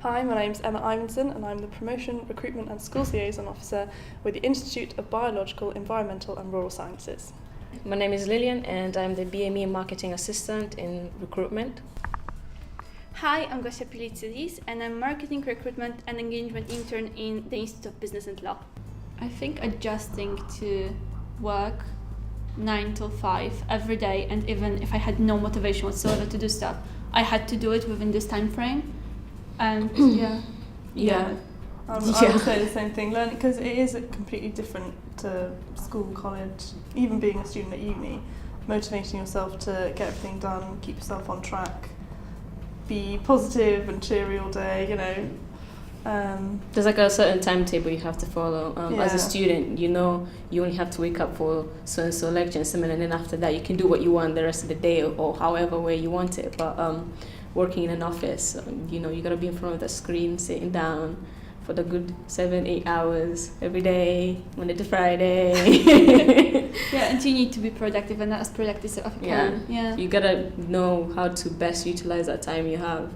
Hi, my name's Emma Ivinson and I'm the Promotion, Recruitment and Schools Liaison Officer with the Institute of Biological, Environmental and Rural Sciences. My name is Lillian and I'm the BME Marketing Assistant in Recruitment. Hi, I'm Gosia Pilitsidis and I'm Marketing, Recruitment and Engagement Intern in the Institute of Business and Law. I think adjusting to work 9 till 5 every day, and even if I had no motivation whatsoever to do stuff, I had to do it within this time frame. And I would say the same thing, learning, because it is completely different to school, college, even being a student at uni, motivating yourself to get everything done, keep yourself on track, be positive and cheery all day, you know. There's like a certain timetable you have to follow. As a student, you know you only have to wake up for so-and-so lecture and seminar, and then after that you can do what you want the rest of the day or however way you want it. But working in an office, you know, you gotta be in front of the screen, sitting down for the good 7-8 hours every day, Monday to Friday. and you need to be productive and as productive as you can. You gotta know how to best utilize that time you have.